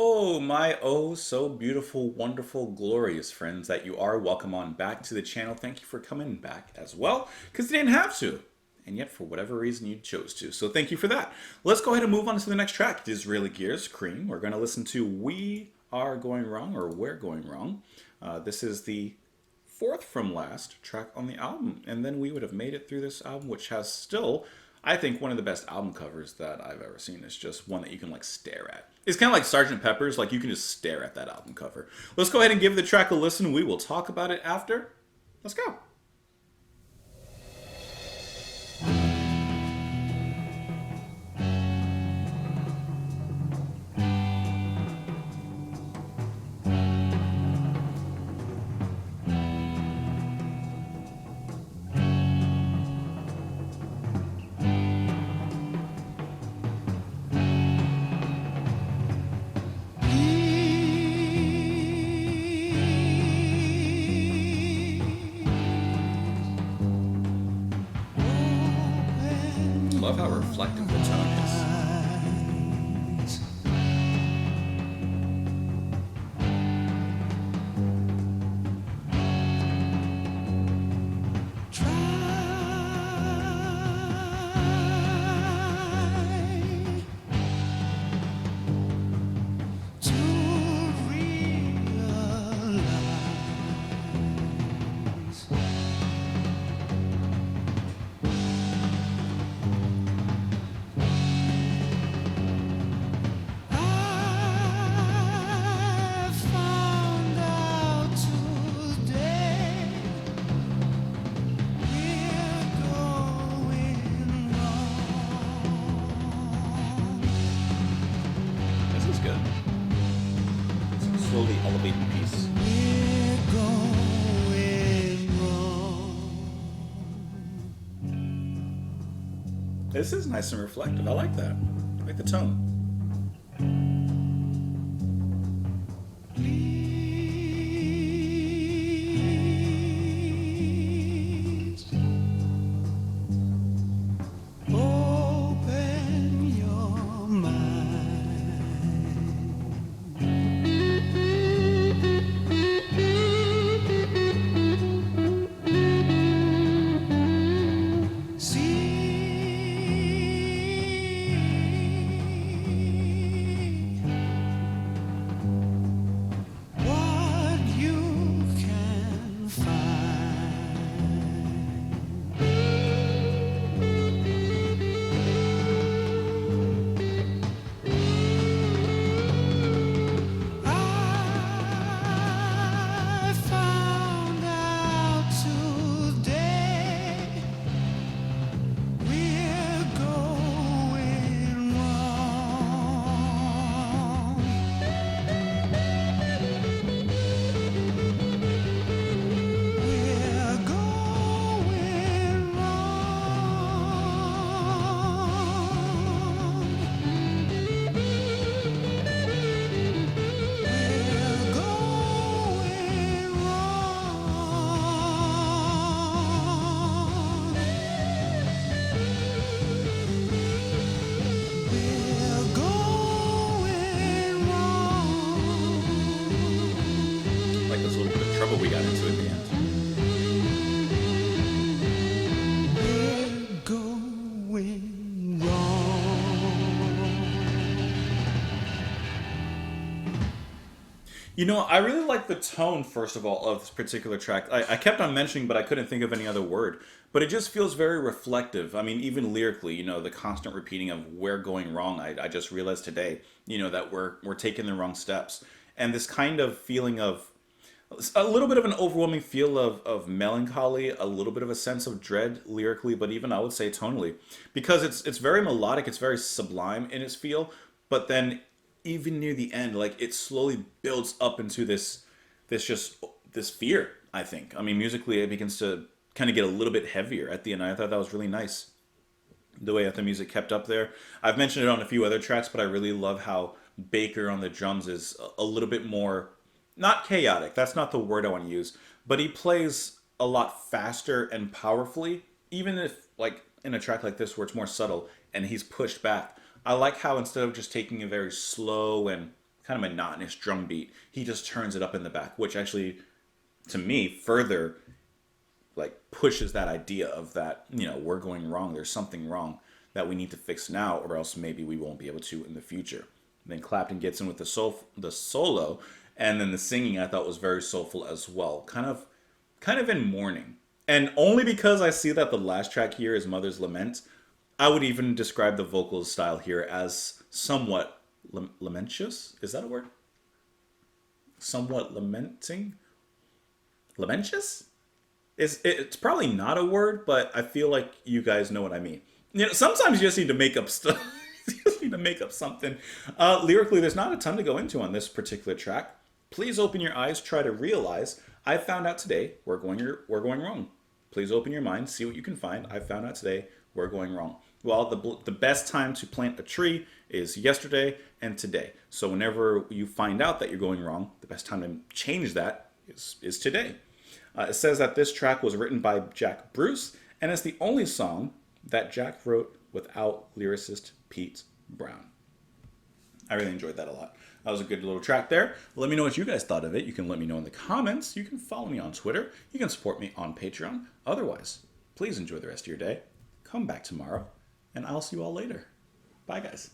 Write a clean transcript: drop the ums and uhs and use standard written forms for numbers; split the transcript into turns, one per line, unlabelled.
Oh, my oh so beautiful, wonderful, glorious friends that you are. Welcome on back to the channel. Thank you for coming back as well, because you didn't have to. And yet, for whatever reason, you chose to. So thank you for that. Let's go ahead and move on to the next track. Disraeli Gears, Cream. We're going to listen to We Are Going Wrong, or We're Going Wrong. This is the fourth from last track on the album. And then we would have made it through this album, which has still, I think, one of the best album covers that I've ever seen. It's just one that you can like stare at. It's kind of like Sgt. Pepper's, like you can just stare at that album cover. Let's go ahead and give the track a listen. We will talk about it after. Let's go. Love how reflective the tone is. This is good. Slowly elevating piece. This is nice and reflective. I like that. I like the tone. Like this little bit of trouble we got into in the end. You know, I really like the tone, first of all, of this particular track. I kept on mentioning, but I couldn't think of any other word. But it just feels very reflective. I mean, even lyrically, you know, the constant repeating of "we're going wrong." I just realized today, you know, that we're taking the wrong steps, and this kind of feeling of a little bit of an overwhelming feel of melancholy, a little bit of a sense of dread lyrically, but even I would say tonally, because it's very melodic, it's very sublime in its feel, but then even near the end, like it slowly builds up into this fear. I think. I mean, musically, it begins to kind of get a little bit heavier at the end. I thought that was really nice, the way that the music kept up there. I've mentioned it on a few other tracks, but I really love how Baker on the drums is a little bit more, not chaotic. That's not the word I want to use, but he plays a lot faster and powerfully. Even if, like, in a track like this where it's more subtle and he's pushed back, I like how instead of just taking a very slow and kind of monotonous drum beat, he just turns it up in the back, which actually, to me, further like pushes that idea of that, we're going wrong. There's something wrong that we need to fix now, or else maybe we won't be able to in the future. And then Clapton gets in with the solo, and then the singing I thought was very soulful as well, kind of in mourning. And only because I see that the last track here is Mother's Lament, I would even describe the vocal style here as somewhat lamentous. Is that a word? Somewhat lamenting? Lamentous? It's probably not a word, but I feel like you guys know what I mean. Sometimes you just need to make up stuff. You just need to make up something. Lyrically, there's not a ton to go into on this particular track. Please open your eyes, try to realize. I found out today we're going wrong. Please open your mind, see what you can find. I found out today we're going wrong. Well, the best time to plant a tree is yesterday and today. So whenever you find out that you're going wrong, the best time to change that is today. It says that this track was written by Jack Bruce, and it's the only song that Jack wrote without lyricist Pete Brown. I really enjoyed that a lot. That was a good little track there. Let me know what you guys thought of it. You can let me know in the comments. You can follow me on Twitter. You can support me on Patreon. Otherwise, please enjoy the rest of your day. Come back tomorrow, and I'll see you all later. Bye, guys.